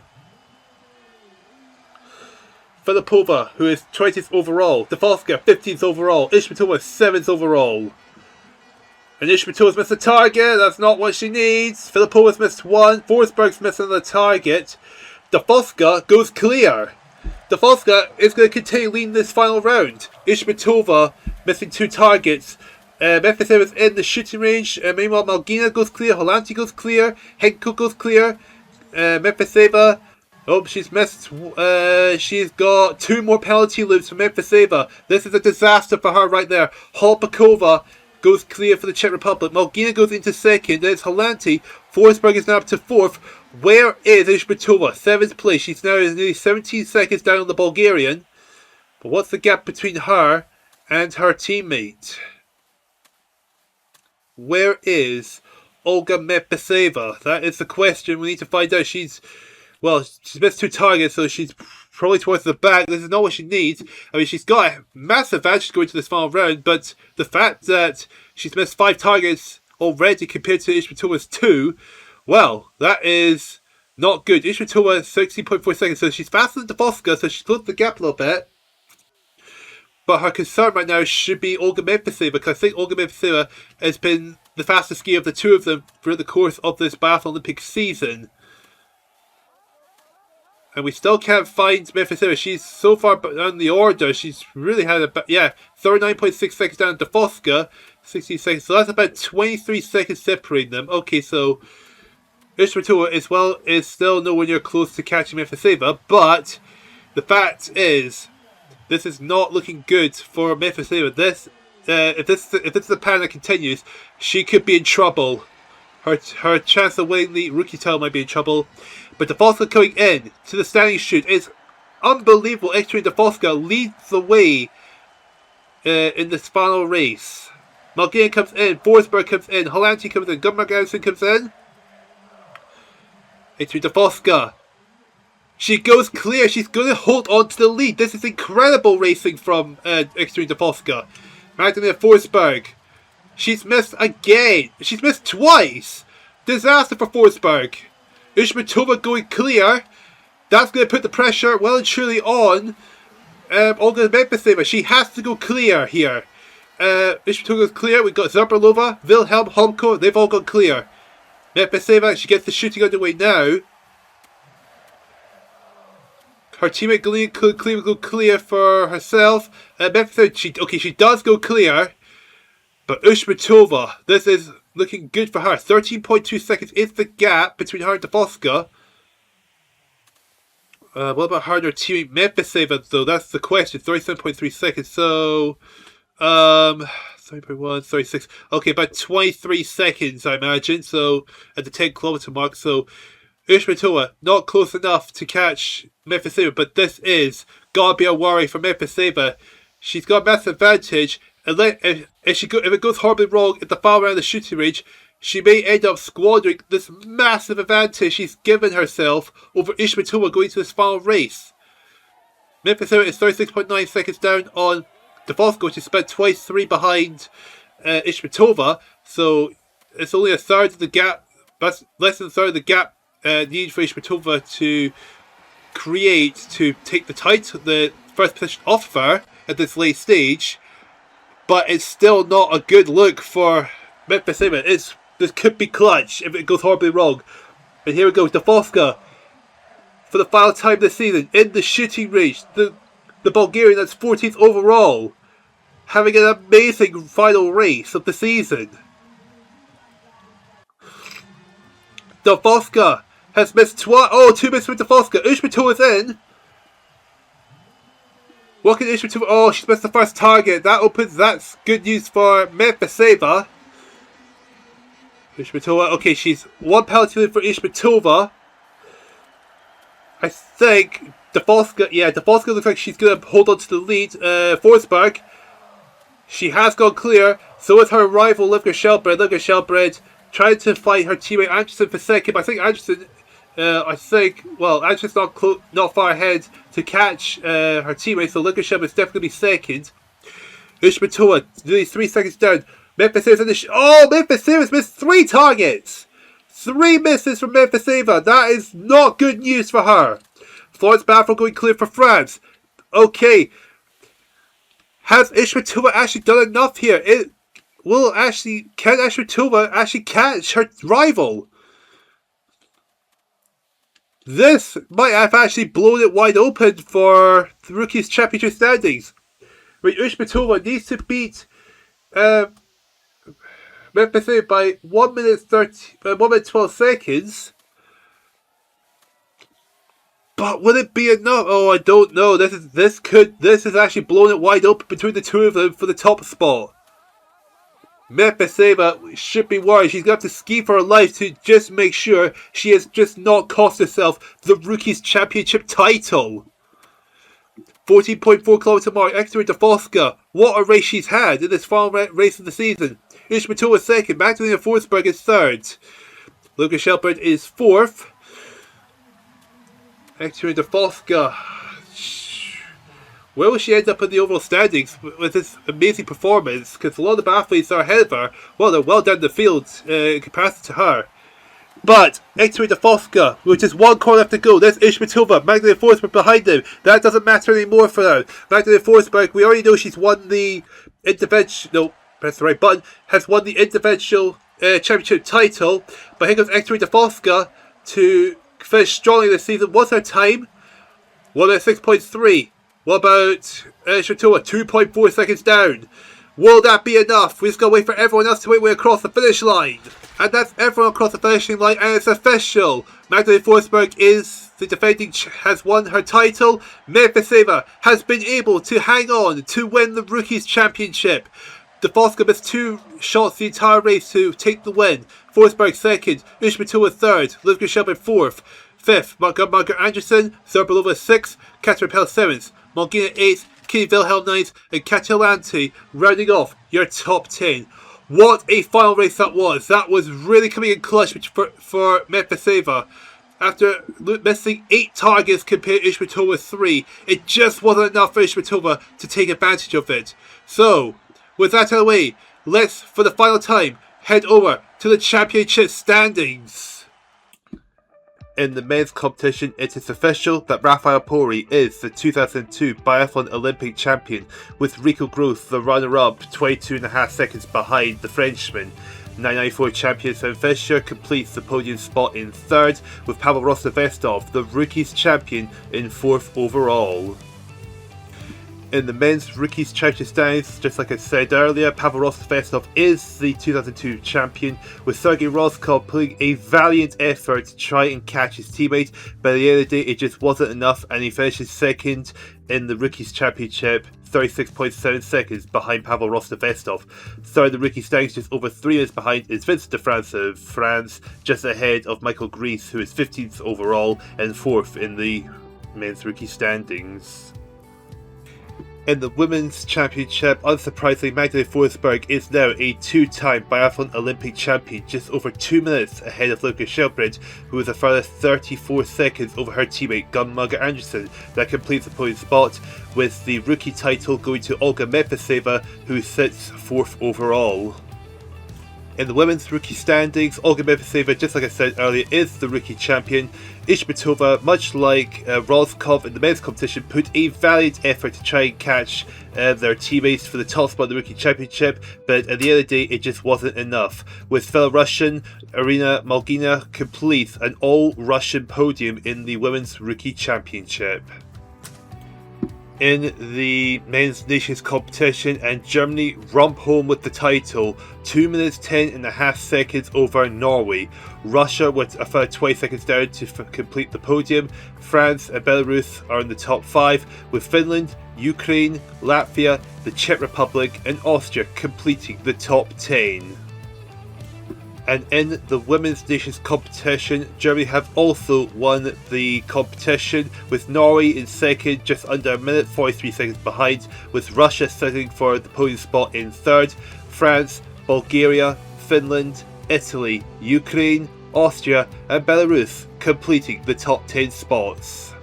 Filipova, who is 20th overall, Dafoska 15th overall, Ishmatova 7th overall. And Ishmatova's missed the target, that's not what she needs. Filipova's missed one, Forsberg's missing the target. Dafoska goes clear. Dafoska is going to continue leading this final round. Ishmatova missing 2 targets. Mefiseva's in the shooting range. Meanwhile, Malgina goes clear, Holanti goes clear, Henko goes clear. Mefiseva, she's missed. She's got 2 more penalty loops for Mefiseva. This is a disaster for her right there. Holpakova goes clear for the Czech Republic. Malgina goes into second. Then it's Holanti. Forsberg is now up to 4th. Where is Ishmatova? 7th place. She's now nearly 17 seconds down on the Bulgarian. But what's the gap between her and her teammate? Where is Olga Mepeseva? That is the question we need to find out. She's missed 2 targets, so she's probably towards the back. This is not what she needs. I mean, she's got a massive advantage going to this final round, but the fact that she's missed 5 targets already compared to Ishmatova's 2, well, that is not good. Ishmatova 16.4 seconds, so she's faster than Dafoska, so she's closed the gap a little bit. But her concern right now should be Olga Mepeseva, because I think Olga Mepeseva has been the fastest skier of the 2 of them throughout the course of this Biathlon Olympic season. And we still can't find Mefiseva. She's so far down the order. She's really had 39.6 seconds down to Dafoska. 16 seconds. So that's about 23 seconds separating them. Okay, so Ishmatova is still nowhere near close to catching Mefiseva. But the fact is, this is not looking good for Mefiseva. If this is the pattern that continues, she could be in trouble. Her chance of winning the rookie title might be in trouble. But Dafoska coming in to the standing shoot is unbelievable. Extra Dafoska leads the way in this final race. Malgina comes in, Forsberg comes in, Holanti comes in, Gunnar comes in. Extra Dafoska. She goes clear. She's going to hold on to the lead. This is incredible racing from Extra Dafoska. Magdalena Forsberg. She's missed again. She's missed twice. Disaster for Forsberg. Ishmatova going clear. That's going to put the pressure well and truly on Olga Mepeseva. She has to go clear here. Ishmatova goes clear. We've got Zabarlova, Wilhelm, Homko. They've all gone clear. Mepeseva, she gets the shooting underway now. Her teammate Galina could go clear for herself. Mepeseva, she does go clear. But Ishmatova, this is looking good for her. 13.2 seconds is the gap between her and Dafoska. What about her and her teammate Mepeseva, though? That's the question. 37.3 seconds. So, 30.1, 36. Okay, about 23 seconds, I imagine. So, at the 10 kilometer mark. So, Ishmatova, not close enough to catch Mepeseva. But this is gotta be a worry for Mepeseva. She's got a massive advantage. And if it goes horribly wrong at the final round of the shooting range, she may end up squandering this massive advantage she's given herself over Ishmatova going to this final race. Mepeseva is 36.9 seconds down on Dafoska, which is about twice 3 behind Ishmatova. So it's only a third of the gap. That's less than a third of the gap needed for Ishmatova to take the title, the first position off her at this late stage. But it's still not a good look for Mepeseva. This could be clutch if it goes horribly wrong. And here we go, Dafoska, for the final time this season, in the shooting range. The Bulgarian that's 14th overall, having an amazing final race of the season. Dafoska has missed 2 misses with Dafoska. Ishmatova's in. What can Ishmatova? Oh, she's missed the first target. That's good news for Mepeseva. Ishmatova. Okay, she's 1 penalty lead for Ishmatova. I think Dafoska. Yeah, Dafoska looks like she's going to hold on to the lead. Forsberg. She has gone clear. So with her rival Livka Shelbred trying to fight her teammate Anderson for second, but I think Anderson, Anderson's not far ahead to catch her teammate, so Livka Shelbred is definitely going to be second. Ishmatova, nearly 3 seconds down. Memphis in the Memphis missed 3 targets! 3 misses from Memphis. That is not good news for her. Florence Baffle going clear for France. Okay. Has Ishmatova actually done enough here? Can Ishmatova actually catch her rival? This might have actually blown it wide open for the Rookies Championship standings. Right, Ishmatova needs to beat Memphis by 1 minute 12 seconds. But will it be enough? Oh, I don't know. This is actually blowing it wide open between the two of them for the top spot. Memphis should be worried. She's going to have to ski for her life to just make sure she has just not cost herself the Rookies Championship title. 14.4 kilometer mark, Ekaterinka Foska. What a race she's had in this final race of the season. Ishmatova second, Magdalena Forsberg is third. Livka Shelbred is fourth. Ekaterinka Foska. Where will she end up in the overall standings with this amazing performance? Because a lot of the athletes are ahead of her. Well, they're well down the field in comparison to her. But Ekaterinka Foska, with just 1 corner left to go. There's Ishmatova, Magdalena Forsberg behind him. That doesn't matter anymore for now. Magdalena Forsberg, we already know she's won the individual. No, press the right button. Has won the individual championship title. But here goes Ekaterinka Foska to finish strongly this season. What's her time? 1 minute 6.3. What about Ishmatova? 2.4 seconds down. Will that be enough? We just gotta wait for everyone else to make way across the finish line. And that's everyone across the finishing line, and it's official. Magdalena Forsberg is the defending, has won her title. Memphis has been able to hang on to win the Rookies Championship. The Foska missed 2 shots the entire race to take the win. Forsberg second, Ishmatova third, Livka Shelbred fourth, fifth, Margaret Anderson, Zorbalova sixth, Katrin Pell seventh, Malgina eighth, Kitty Wilhelm ninth, and Katja Lanti rounding off your top 10. What a final race that was. That was really coming in clutch for Memphis. After missing 8 targets compared to Ishmatova's 3, it just wasn't enough for Ishmatova to take advantage of it. So, with that out of the way, let's, for the final time, head over to the championship standings. In the men's competition, it is official that Raphael Poiree is the 2002 Biathlon Olympic champion, with Rico Gross, the runner-up, 22.5 seconds behind the Frenchman. 994 champion Sven Fischer completes the podium spot in third, with Pavel Rostovestov, the Rookies champion, in fourth overall. In the men's Rookies Championship standings, just like I said earlier, Pavel Rostovestov is the 2002 champion, with Sergei Rozkov putting a valiant effort to try and catch his teammate, but at the end of the day it just wasn't enough, and he finishes second in the Rookies Championship, 36.7 seconds behind Pavel Rostovestov. Third in the Rookies standings, just over 3 minutes behind, is Vincent de France of France, just ahead of Michael Gries, who is 15th overall and 4th in the men's Rookie standings. In the Women's Championship, unsurprisingly, Magdalena Forsberg is now a 2-time Biathlon Olympic champion, just over 2 minutes ahead of Livka Shelbred, who is a further 34 seconds over her teammate Gunn-Margaret Anderson. That completes the podium spot, with the rookie title going to Olga Memphis, who sits 4th overall. In the women's rookie standings, Olga Memphis, just like I said earlier, is the rookie champion. Ishmatova, much like Rozkov in the men's competition, put a valiant effort to try and catch their teammates for the top spot in the rookie championship, but at the end of the day it just wasn't enough, with fellow Russian Irina Malgina completes an all-Russian podium in the women's rookie championship. In the men's nations competition, and Germany romp home with the title, 2 minutes 10.5 seconds over Norway. Russia with a further 20 seconds down to complete the podium. France and Belarus are in the top 5, with Finland, Ukraine, Latvia, the Czech Republic and Austria completing the top 10. And in the Women's Nations competition, Germany have also won the competition, with Norway in second, just under a minute 43 seconds behind, with Russia sitting for the podium spot in third. France, Bulgaria, Finland, Italy, Ukraine, Austria and Belarus completing the top 10 spots.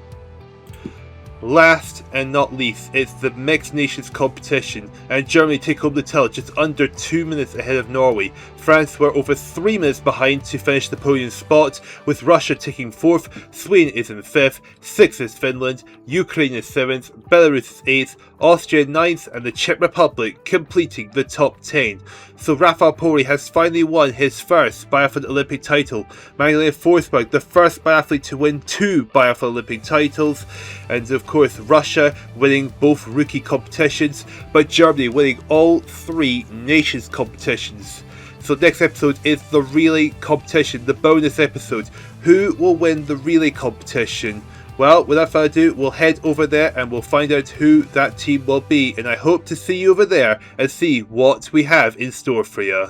Last and not least, it's the Mixed Nations competition, and Germany take home the title just under 2 minutes ahead of Norway. France were over 3 minutes behind to finish the podium spot, with Russia taking 4th, Sweden is in 5th, 6th is Finland, Ukraine is 7th, Belarus is 8th, Austria 9th and the Czech Republic completing the top 10. So Raphael Poiree has finally won his first Biathlon Olympic title. Magdalena Forsberg, the first biathlete to win 2 Biathlon Olympic titles, and of course Russia winning both rookie competitions, but Germany winning all 3 nations competitions. So next episode is the relay competition, the bonus episode. Who will win the relay competition? Well, without further ado, we'll head over there and we'll find out who that team will be. And I hope to see you over there and see what we have in store for you.